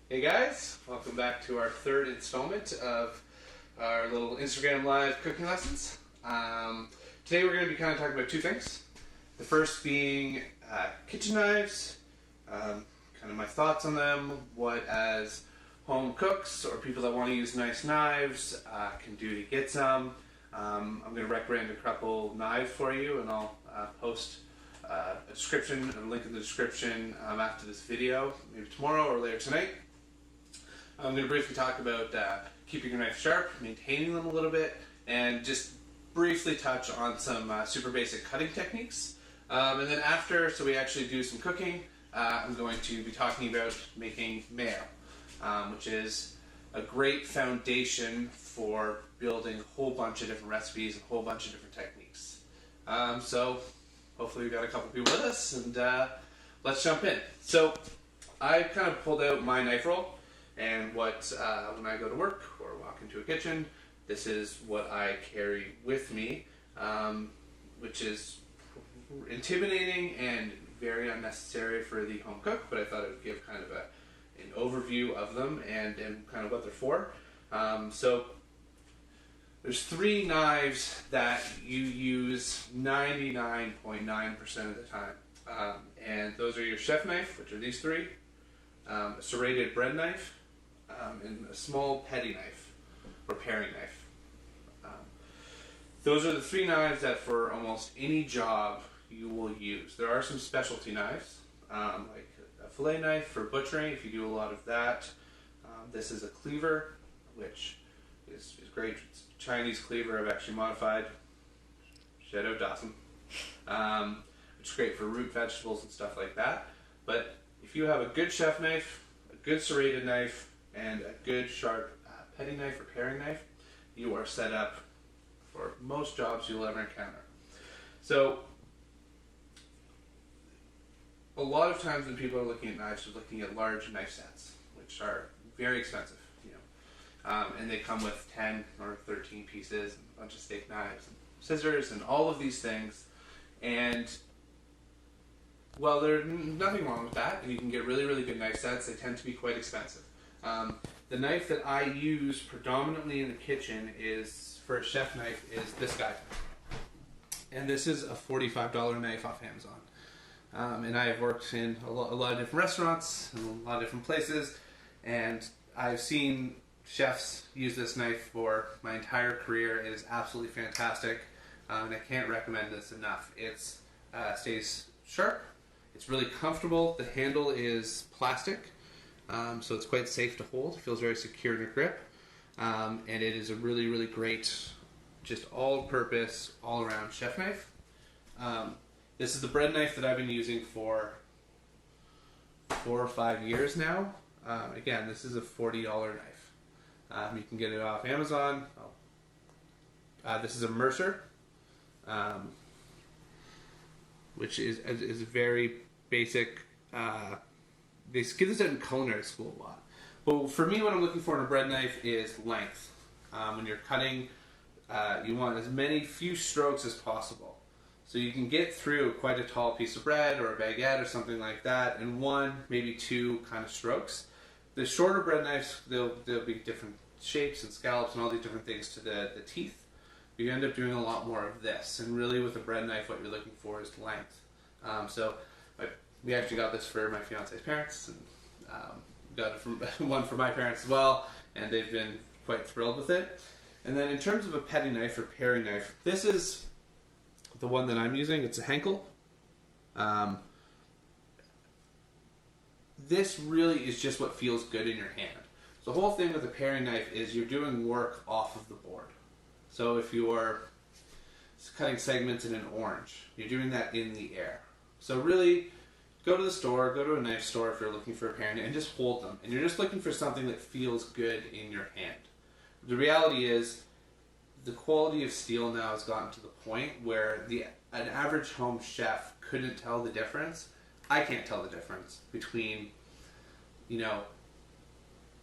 Hey guys, welcome back to our third installment of our little Instagram Live cooking lessons. Today we're going to be kind of talking about two things. The first being kitchen knives, kind of my thoughts on them, what as home cooks or people that want to use nice knives can do to get some. I'm going to recommend a couple knives for you, and I'll post a description and a link in the description after this video, maybe tomorrow or later tonight. I'm going to briefly talk about keeping your knife sharp, maintaining them a little bit, and just briefly touch on some super basic cutting techniques. And then after, so we actually do some cooking, I'm going to be talking about making mayo, which is a great foundation for building a whole bunch of different recipes and a whole bunch of different techniques. So hopefully we've got a couple people with us, and let's jump in. So I kind of pulled out my knife roll. And what, when I go to work or walk into a kitchen, this is what I carry with me, which is intimidating and very unnecessary for the home cook, but I thought it would give kind of an overview of them and kind of what they're for. So there's three knives that you use 99.9% of the time. And those are your chef knife, which are these three, a serrated bread knife, and a small petty knife or paring knife. Those are the three knives that for almost any job you will use. There are some specialty knives, like a fillet knife for butchering if you do a lot of that. This is a cleaver, which is great. It's a Chinese cleaver I've actually modified. Shout out Dawson. Which is great for root vegetables and stuff like that. But if you have a good chef knife, a good serrated knife, and a good sharp petty knife or paring knife, you are set up for most jobs you'll ever encounter. So a lot of times when people are looking at knives, they're looking at large knife sets, which are very expensive, and they come with 10 or 13 pieces and a bunch of steak knives and scissors and all of these things. And well, there's nothing wrong with that, and you can get really, really good knife sets. They tend to be quite expensive. The knife that I use predominantly in the kitchen is, for a chef knife, is this guy. And this is a $45 knife off Amazon. And I have worked in a lot of different restaurants and a lot of different places, and I've seen chefs use this knife for my entire career. It is absolutely fantastic, and I can't recommend this enough. It stays sharp. It's really comfortable. The handle is plastic, so it's quite safe to hold. It feels very secure in your grip, and it is a really, really great, just all-purpose, all-around chef knife. This is the bread knife that I've been using for 4 or 5 years now. Again, this is a $40 knife. You can get it off Amazon. This is a Mercer, which is very basic. They give this out in culinary school a lot. But for me, what I'm looking for in a bread knife is length. When you're cutting, you want as few strokes as possible. So you can get through quite a tall piece of bread or a baguette or something like that in one, maybe two kind of strokes. The shorter bread knives, there'll be different shapes and scallops and all these different things to the teeth. You end up doing a lot more of this. And really with a bread knife, what you're looking for is length. We actually got this for my fiance's parents, and got it from one for my parents as well, and they've been quite thrilled with it. And then in terms of a petty knife or paring knife, this is the one that I'm using. It's a Henkel. This really is just what feels good in your hand. So the whole thing with a paring knife is you're doing work off of the board. So if you are cutting segments in an orange, you're doing that in the air. So really, go to the store, go to a knife store if you're looking for a paring knife, and just hold them. And you're just looking for something that feels good in your hand. The reality is, the quality of steel now has gotten to the point where an average home chef couldn't tell the difference. I can't tell the difference between,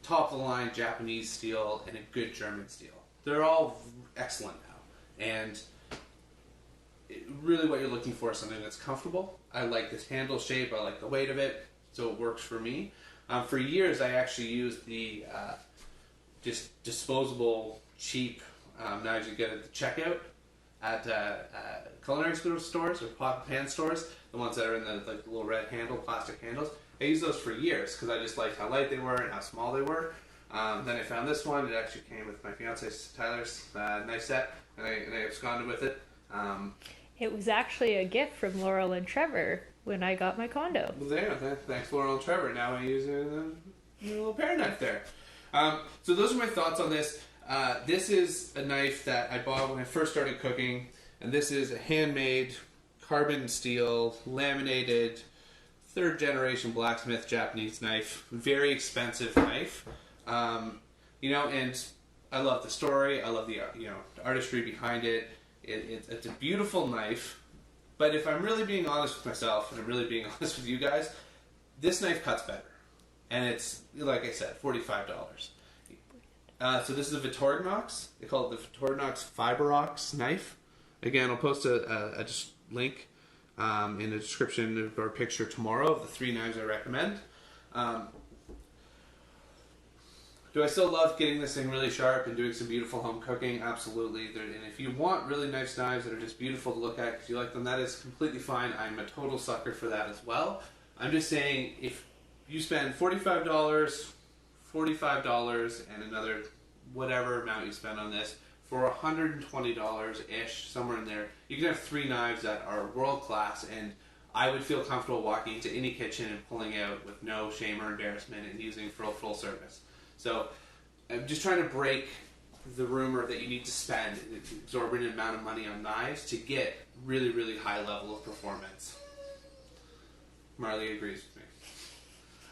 top-of-the-line Japanese steel and a good German steel. They're all excellent now. And really what you're looking for is something that's comfortable. I like this handle shape, I like the weight of it, so it works for me. For years, I actually used the just disposable, cheap knives you get at the checkout at culinary stores or pot pan stores, the ones that are in the little red handle, plastic handles. I used those for years because I just liked how light they were and how small they were. Then I found this one. It actually came with my fiance Tyler's knife set, and I absconded with it. It was actually a gift from Laurel and Trevor when I got my condo. Well, there. Thanks, Laurel and Trevor. Now I use a little pair knife there. So those are my thoughts on this. This is a knife that I bought when I first started cooking, and this is a handmade carbon steel laminated 3rd generation blacksmith Japanese knife. Very expensive knife. And I love the story. I love the the artistry behind it. It's a beautiful knife. But if I'm really being honest with myself, and I'm really being honest with you guys, this knife cuts better. And it's, like I said, $45. So this is a Victorinox. They call it the Victorinox Fiberox knife. Again, I'll post a just link in the description or picture tomorrow of the 3 knives I recommend. Do I still love getting this thing really sharp and doing some beautiful home cooking? Absolutely. And if you want really nice knives that are just beautiful to look at because you like them, that is completely fine. I'm a total sucker for that as well. I'm just saying, if you spend $45, and another whatever amount you spend on this, for $120-ish, somewhere in there, you can have 3 knives that are world-class, and I would feel comfortable walking into any kitchen and pulling out with no shame or embarrassment and using for full service. So I'm just trying to break the rumor that you need to spend an exorbitant amount of money on knives to get really, really high level of performance. Marley agrees with me.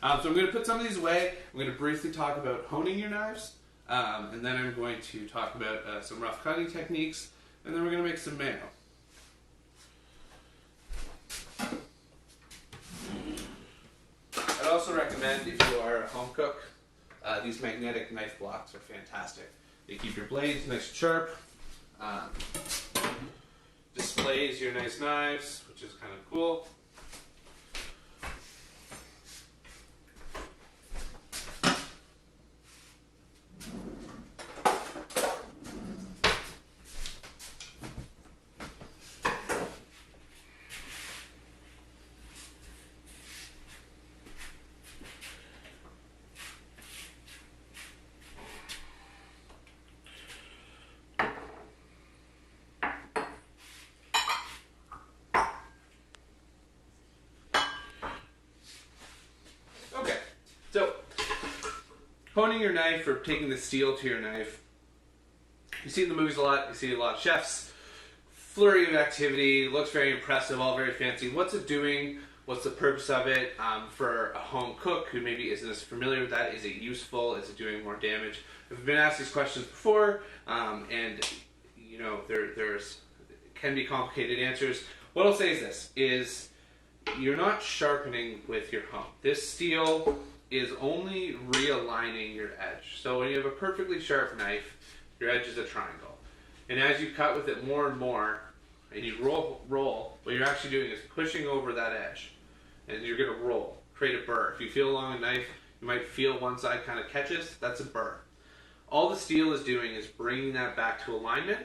So I'm going to put some of these away. I'm going to briefly talk about honing your knives, and then I'm going to talk about some rough cutting techniques, and then we're going to make some mayo. I'd also recommend, if you are a home cook, these magnetic knife blocks are fantastic. They keep your blades nice and sharp, displays your nice knives, which is kind of cool. So, honing your knife or taking the steel to your knife. You see in the movies a lot. You see a lot of chefs. Flurry of activity. Looks very impressive. All very fancy. What's it doing? What's the purpose of it? For a home cook who maybe isn't as familiar with that, is it useful? Is it doing more damage? I've been asked these questions before, and there's can be complicated answers. What I'll say is this: is you're not sharpening with your hone. This steel is only realigning your edge. So when you have a perfectly sharp knife, your edge is a triangle. And as you cut with it more and more, and you roll, what you're actually doing is pushing over that edge. And you're gonna roll, create a burr. If you feel along a knife, you might feel one side kind of catches, that's a burr. All the steel is doing is bringing that back to alignment,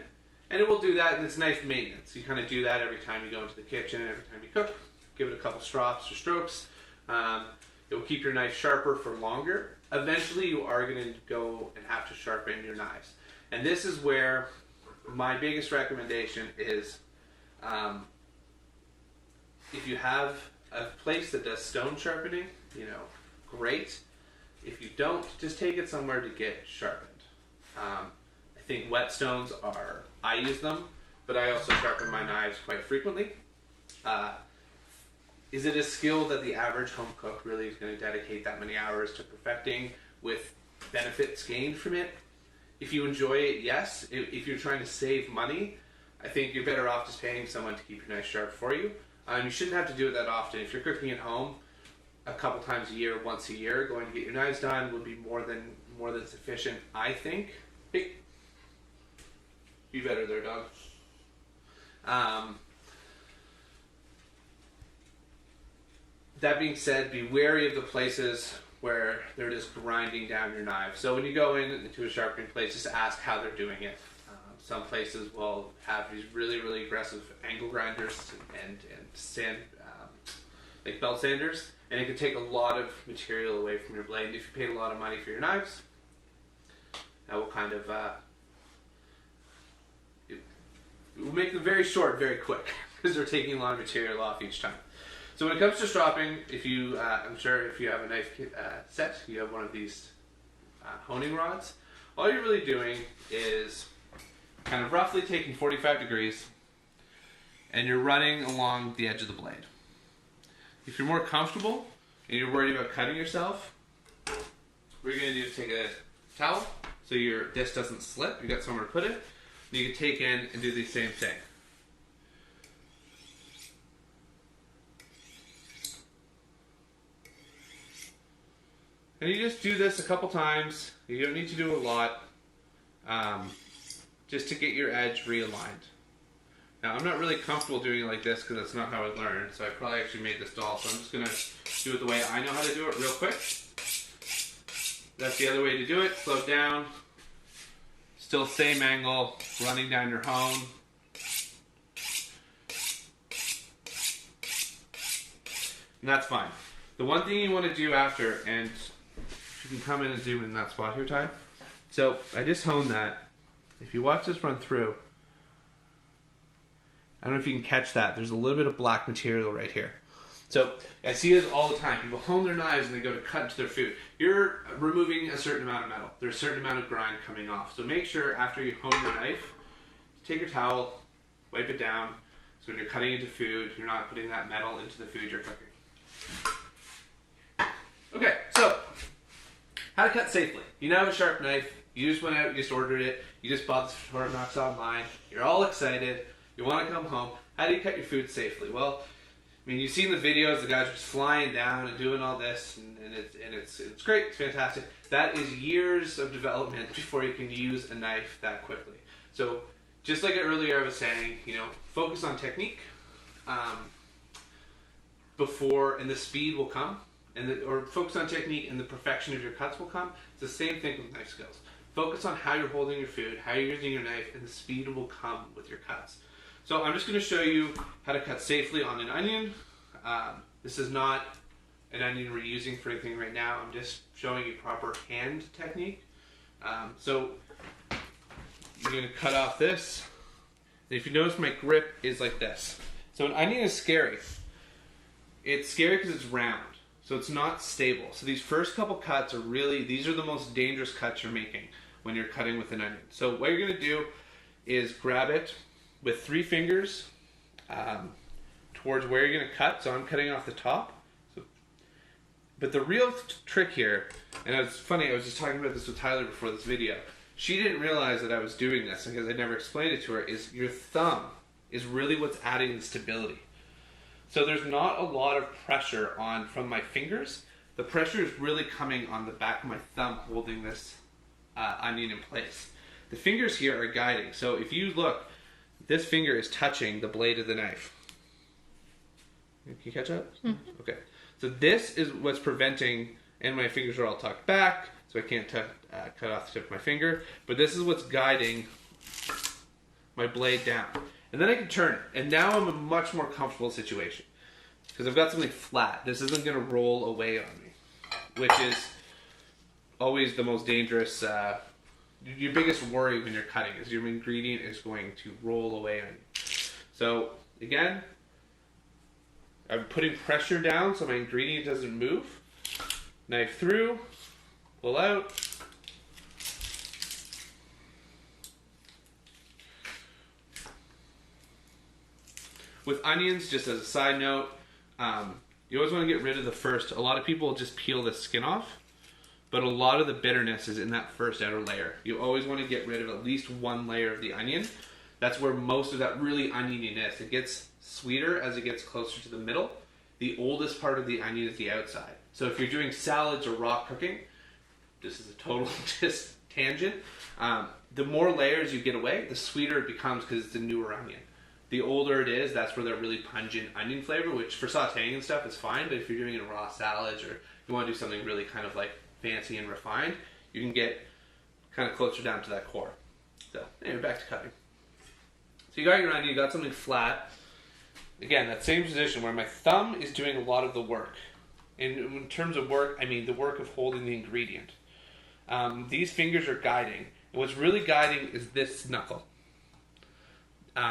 and it will do that, and it's knife maintenance. You kind of do that every time you go into the kitchen, every time you cook. Give it a couple strops or strokes. It will keep your knife sharper for longer. Eventually, you are going to go and have to sharpen your knives. And this is where my biggest recommendation is, if you have a place that does stone sharpening, great. If you don't, just take it somewhere to get sharpened. I think whetstones I use them, but I also sharpen my knives quite frequently. Is it a skill that the average home cook really is going to dedicate that many hours to perfecting with benefits gained from it? If you enjoy it, yes. If you're trying to save money, I think you're better off just paying someone to keep your knife sharp for you. You shouldn't have to do it that often. If you're cooking at home a couple times a year, once a year, going to get your knives done would be more than sufficient, I think. Hey, be better there, dog. That being said, be wary of the places where they're just grinding down your knife. So when you go into a sharpening place, just ask how they're doing it. Some places will have these really, really aggressive angle grinders and sand, like belt sanders, and it can take a lot of material away from your blade. And if you paid a lot of money for your knives, that will kind of it will make them very short, very quick, because they're taking a lot of material off each time. So when it comes to stropping, if you, I'm sure if you have a knife set, you have one of these honing rods. All you're really doing is kind of roughly taking 45 degrees and you're running along the edge of the blade. If you're more comfortable and you're worried about cutting yourself, what you're going to do is take a towel so your disc doesn't slip. You got somewhere to put it. And you can take in and do the same thing. And you just do this a couple times. You don't need to do a lot, just to get your edge realigned. Now, I'm not really comfortable doing it like this because that's not how I learned, so I probably actually made this doll, so I'm just going to do it the way I know how to do it real quick. That's the other way to do it. Slow down. Still same angle, running down your hone. And that's fine. The one thing you want to do after, and you can come in and zoom in that spot here, Ty. So I just honed that. If you watch this run through, I don't know if you can catch that. There's a little bit of black material right here. So I see it all the time. People hone their knives and they go to cut into their food. You're removing a certain amount of metal. There's a certain amount of grind coming off. So make sure after you hone your knife, take your towel, wipe it down. So when you're cutting into food, you're not putting that metal into the food you're cooking. Okay, so how to cut safely. You now have a sharp knife. You just went out, you just ordered it, you just bought the Fort Knox online, you're all excited, you want to come home. How do you cut your food safely? Well, I mean, you've seen the videos, the guys are just flying down and doing all this, and it's great, it's fantastic. That is years of development before you can use a knife that quickly. So, just like earlier I was saying, focus on technique, and the speed will come, or focus on technique and the perfection of your cuts will come. It's the same thing with knife skills. Focus on how you're holding your food, how you're using your knife, and the speed will come with your cuts. So I'm just going to show you how to cut safely on an onion. This is not an onion we're using for anything right now. I'm just showing you proper hand technique. So you're going to cut off this. And if you notice, my grip is like this. So an onion is scary. It's scary because it's round. So it's not stable. So these first couple cuts are these are the most dangerous cuts you're making when you're cutting with an onion. So what you're going to do is grab it with 3 fingers towards where you're going to cut. So I'm cutting off the top. But the real trick here, and it's funny, I was just talking about this with Tyler before this video. She didn't realize that I was doing this because I never explained it to her, is your thumb is really what's adding the stability. So there's not a lot of pressure from my fingers. The pressure is really coming on the back of my thumb holding this onion in place. The fingers here are guiding. So if you look, this finger is touching the blade of the knife. Can you catch up? Mm-hmm. Okay. So this is what's preventing, and my fingers are all tucked back, so I can't cut off the tip of my finger. But this is what's guiding my blade down. And then I can turn it. And now I'm in a much more comfortable situation. Because I've got something flat. This isn't going to roll away on me. Which is always the most dangerous, your biggest worry when you're cutting is your ingredient is going to roll away on you. So, again, I'm putting pressure down so my ingredient doesn't move. Knife through, pull out. With onions, just as a side note, you always want to get rid of the first. A lot of people just peel the skin off, but a lot of the bitterness is in that first outer layer. You always want to get rid of at least one layer of the onion. That's where most of that really onioniness. It gets sweeter as it gets closer to the middle. The oldest part of the onion is the outside. So if you're doing salads or raw cooking, this is a total just tangent. The more layers you get away, the sweeter it becomes because it's a newer onion. The older it is, that's where that really pungent onion flavor, which for sauteing and stuff is fine, but if you're doing it in raw salads or you want to do something really kind of like fancy and refined, you can get kind of closer down to that core. So anyway, back to cutting. So you got your onion, you got something flat. Again, that same position where my thumb is doing a lot of the work. And in terms of work, I mean the work of holding the ingredient. These fingers are guiding. And what's really guiding is this knuckle.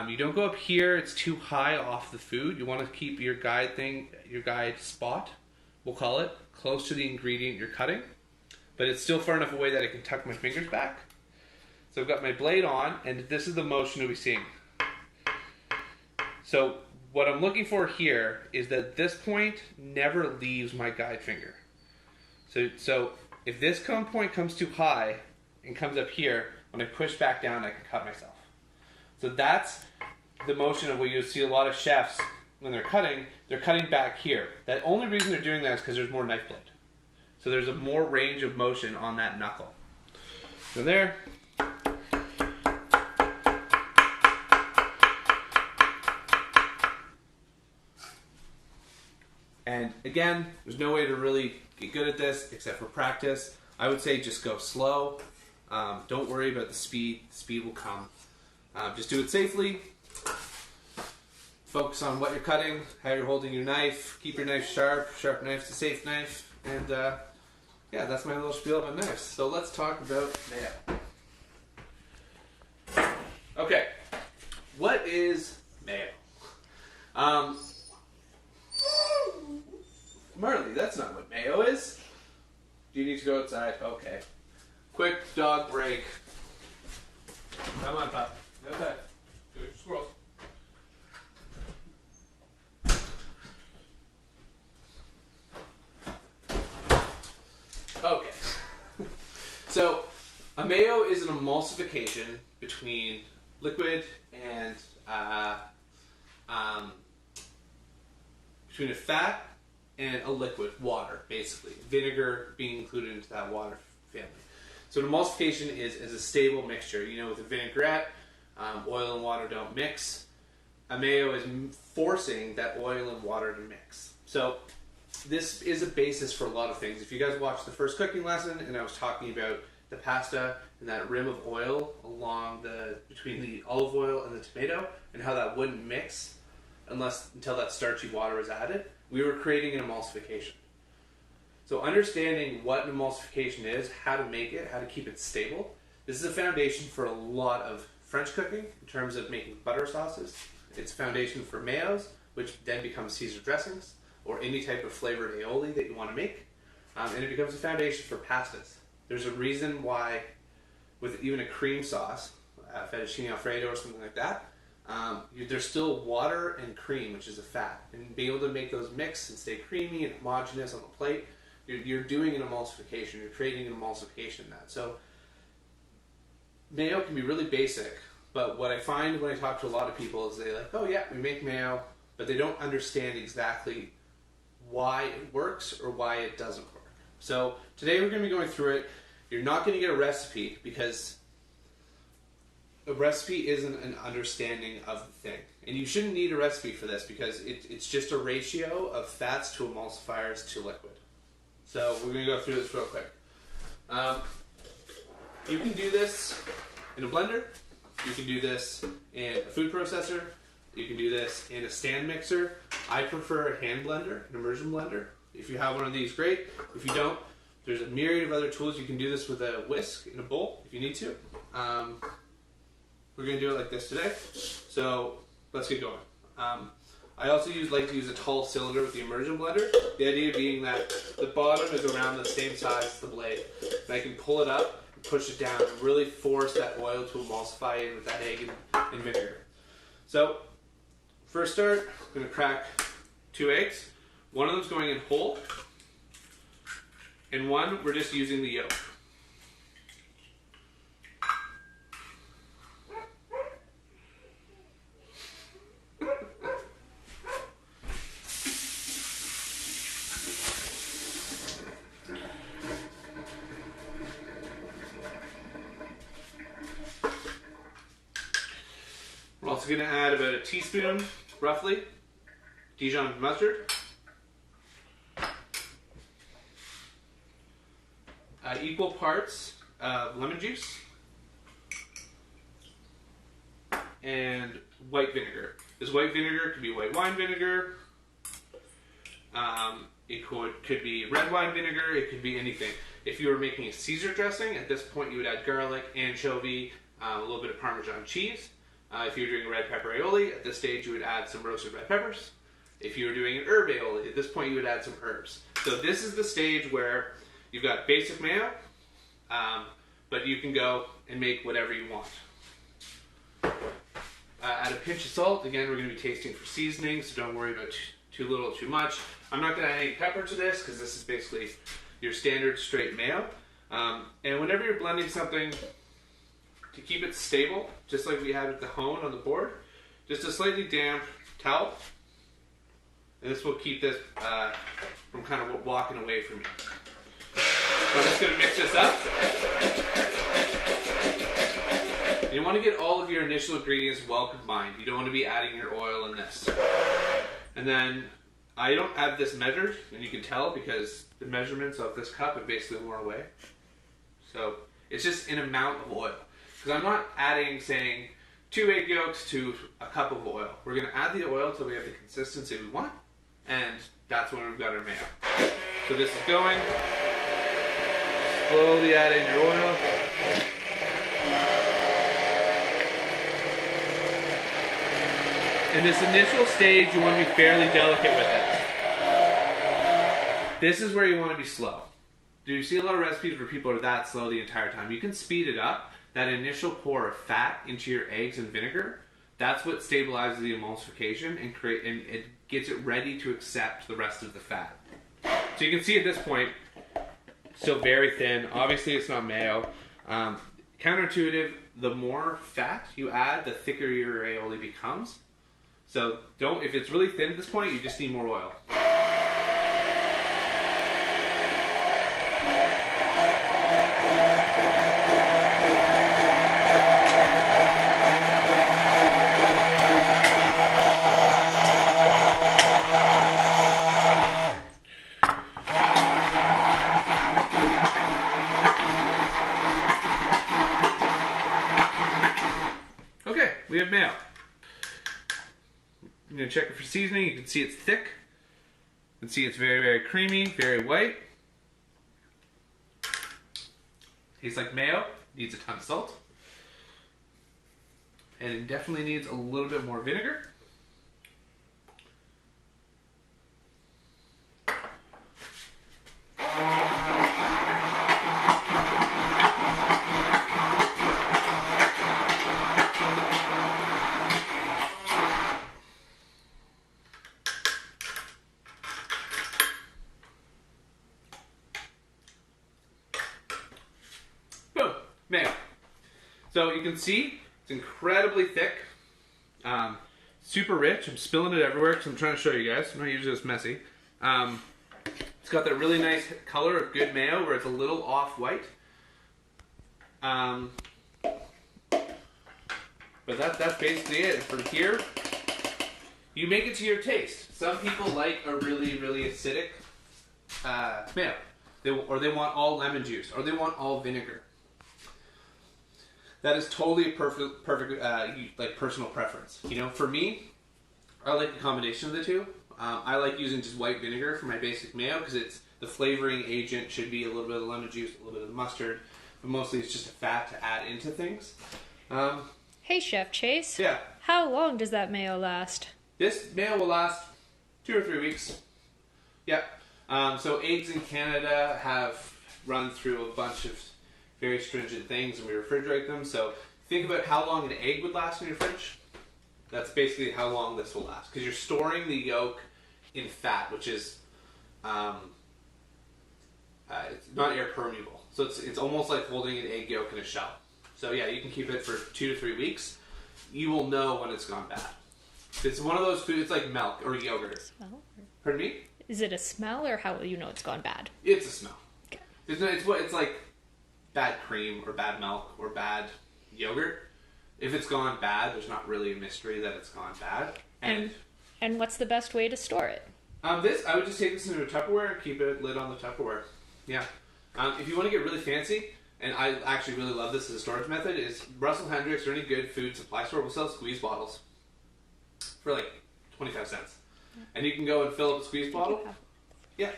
You don't go up here, it's too high off the food. You want to keep your guide spot, we'll call it, close to the ingredient you're cutting. But it's still far enough away that I can tuck my fingers back. So I've got my blade on, and this is the motion you'll be seeing. So what I'm looking for here is that this point never leaves my guide finger. So if this point comes too high and comes up here, when I push back down, I can cut myself. So that's the motion of what you see a lot of chefs when they're cutting back here. The only reason they're doing that is because there's more knife blade. So there's a more range of motion on that knuckle. So there. And again, there's no way to really get good at this except for practice. I would say just go slow. Don't worry about the speed. The speed will come. Just do it safely. Focus on what you're cutting, how you're holding your knife. Keep your knife sharp. Sharp knife's a safe knife. And yeah, that's my little spiel about knives. So let's talk about mayo. Okay, what is mayo? Marley, that's not what mayo is. Do you need to go outside? Okay. Quick dog break. Come on, pup. Okay. Do your squirrels. Okay. So, a mayo is an emulsification between liquid and between a fat and a liquid, water, basically. Vinegar being included into that water family. So an emulsification is a stable mixture. You know, with a vinaigrette, oil and water don't mix. A mayo is forcing that oil and water to mix. So this is a basis for a lot of things. If you guys watched the first cooking lesson, and I was talking about the pasta and that rim of oil between the olive oil and the tomato, and how that wouldn't mix until that starchy water was added, we were creating an emulsification. So understanding what an emulsification is, how to make it, how to keep it stable, this is a foundation for a lot of French cooking in terms of making butter sauces. It's a foundation for mayos, which then becomes Caesar dressings, or any type of flavored aioli that you want to make. And it becomes a foundation for pastas. There's a reason why, with even a cream sauce, fettuccine alfredo or something like that, there's still water and cream, which is a fat. And being able to make those mix and stay creamy and homogeneous on the plate, you're doing an emulsification. You're creating an emulsification in that. So mayo can be really basic, but what I find when I talk to a lot of people is they're like, oh yeah, we make mayo, but they don't understand exactly why it works or why it doesn't work. So today we're going to be going through it. You're not going to get a recipe because a recipe isn't an understanding of the thing. And you shouldn't need a recipe for this because it's just a ratio of fats to emulsifiers to liquid. So we're going to go through this real quick. You can do this in a blender. You can do this in a food processor. You can do this in a stand mixer. I prefer a hand blender, an immersion blender. If you have one of these, great. If you don't, there's a myriad of other tools. You can do this with a whisk in a bowl if you need to. We're going to do it like this today. So let's get going. I also like to use a tall cylinder with the immersion blender. The idea being that the bottom is around the same size as the blade. And I can pull it up and push it down and really force that oil to emulsify in with that egg and vinegar. So first start, I'm going to crack 2 eggs. One of them's going in whole, and one we're just using the yolk. We're also going to add about a teaspoon, roughly, Dijon mustard. equal parts of lemon juice and white vinegar. This white vinegar could be white wine vinegar. It could be red wine vinegar. It could be anything. If you were making a Caesar dressing, at this point you would add garlic, anchovy, a little bit of Parmesan cheese. If you were doing a red pepper aioli, at this stage you would add some roasted red peppers. If you were doing an herb aioli, at this point you would add some herbs. So this is the stage where you've got basic mayo, but you can go and make whatever you want. Add a pinch of salt. Again, we're going to be tasting for seasoning, so don't worry about too little or too much. I'm not going to add any pepper to this because this is basically your standard straight mayo. And whenever you're blending something, to keep it stable, just like we had with the hone on the board, just a slightly damp towel. And this will keep this from kind of walking away from you. So I'm just going to mix this up. You want to get all of your initial ingredients well combined. You don't want to be adding your oil in this. And then I don't have this measured, and you can tell because the measurements of this cup have basically worn away. So it's just an amount of oil. Because I'm not adding, saying, 2 egg yolks to a cup of oil. We're going to add the oil until we have the consistency we want, and that's when we've got our mayo. So this is going. Slowly add in your oil. In this initial stage, you want to be fairly delicate with it. This is where you want to be slow. Do you see a lot of recipes where people are that slow the entire time? You can speed it up. That initial pour of fat into your eggs and vinegar, that's what stabilizes the emulsification and it gets it ready to accept the rest of the fat. So you can see at this point, still very thin. Obviously, it's not mayo. Counterintuitive, the more fat you add, the thicker your aioli becomes. So if it's really thin at this point, you just need more oil. Okay, we have mayo. I'm going to check it for seasoning. You can see it's thick. You can see it's very, very creamy, very white. Tastes like mayo. Needs a ton of salt. And it definitely needs a little bit more vinegar. Boom, mayo. So you can see it's incredibly thick, super rich. I'm spilling it everywhere because I'm trying to show you guys. I'm not usually this messy. It's got that really nice color of good mayo where it's a little off-white. But that's basically it. From here, you make it to your taste. Some people like a really, really acidic mayo. They want all lemon juice, or they want all vinegar. That is totally a perfect like personal preference. You know, for me, I like a combination of the two. I like using just white vinegar for my basic mayo because it's the flavoring agent should be a little bit of lemon juice, a little bit of mustard, but mostly it's just a fat to add into things. Hey, Chef Chase. Yeah. How long does that mayo last? This mayo will last 2 or 3 weeks. Yep. So eggs in Canada have run through a bunch of very stringent things and we refrigerate them. So think about how long an egg would last in your fridge. That's basically how long this will last. Because you're storing the yolk in fat, which is it's not air permeable. So it's almost like holding an egg yolk in a shell. So yeah, you can keep it for 2 to 3 weeks. You will know when it's gone bad. It's one of those foods, it's like milk or yogurt. Smell? Pardon me? Is it a smell or how will you know it's gone bad? It's a smell. Okay. It's like bad cream or bad milk or bad yogurt. If it's gone bad, there's not really a mystery that it's gone bad. And what's the best way to store it? I would just take this into a Tupperware and keep it lid on the Tupperware. Yeah. If you want to get really fancy, and I actually really love this as a storage method, is Russell Hendricks or any good food supply store will sell squeeze bottles for like 25 cents. And you can go and fill up a squeeze bottle. Yeah.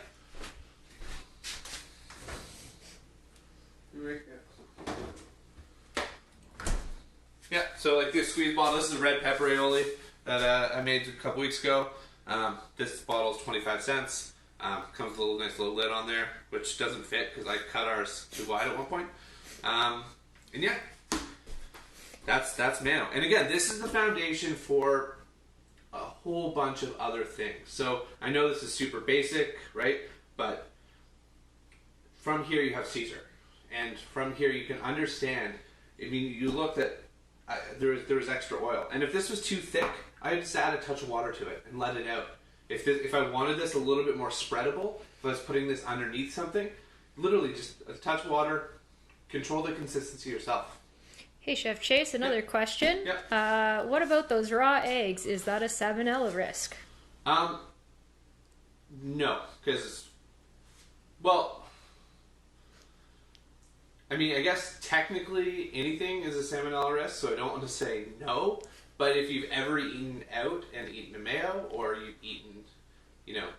Yeah, so like this squeeze bottle, this is a red pepper aioli that I made a couple weeks ago. This bottle is 25 cents. Comes with a nice little lid on there, which doesn't fit because I cut ours too wide at one point. And yeah, that's Mayo. And again, this is the foundation for a whole bunch of other things. So I know this is super basic, right? But from here you have Caesar, and from here you can understand. I mean, you looked at there was extra oil, and if this was too thick, I would just add a touch of water to it and let it out. If I wanted this a little bit more spreadable, if I was putting this underneath something, literally just a touch of water, control the consistency yourself. Hey, Chef Chase, another question. Yeah. What about those raw eggs? Is that a salmonella risk? No, because, well, I mean, I guess technically anything is a salmonella risk, so I don't want to say no. But if you've ever eaten out and eaten a mayo, or you've eaten,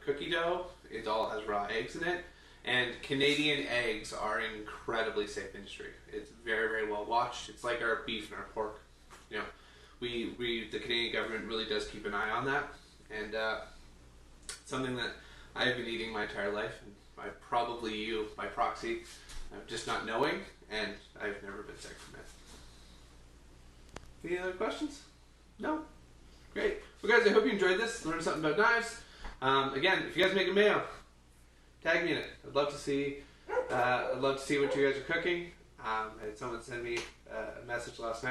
cookie dough, it all has raw eggs in it. And Canadian eggs are an incredibly safe industry. It's very, very well watched. It's like our beef and our pork. The Canadian government really does keep an eye on that. And something that I've been eating my entire life, and probably you by proxy, just not knowing, and I've never been sick from it. Any other questions? No? Great. Well, guys, I hope you enjoyed this. Learned something about knives. Again, if you guys make a mayo, tag me in it. I'd love to see what you guys are cooking. I had someone send me a message last night.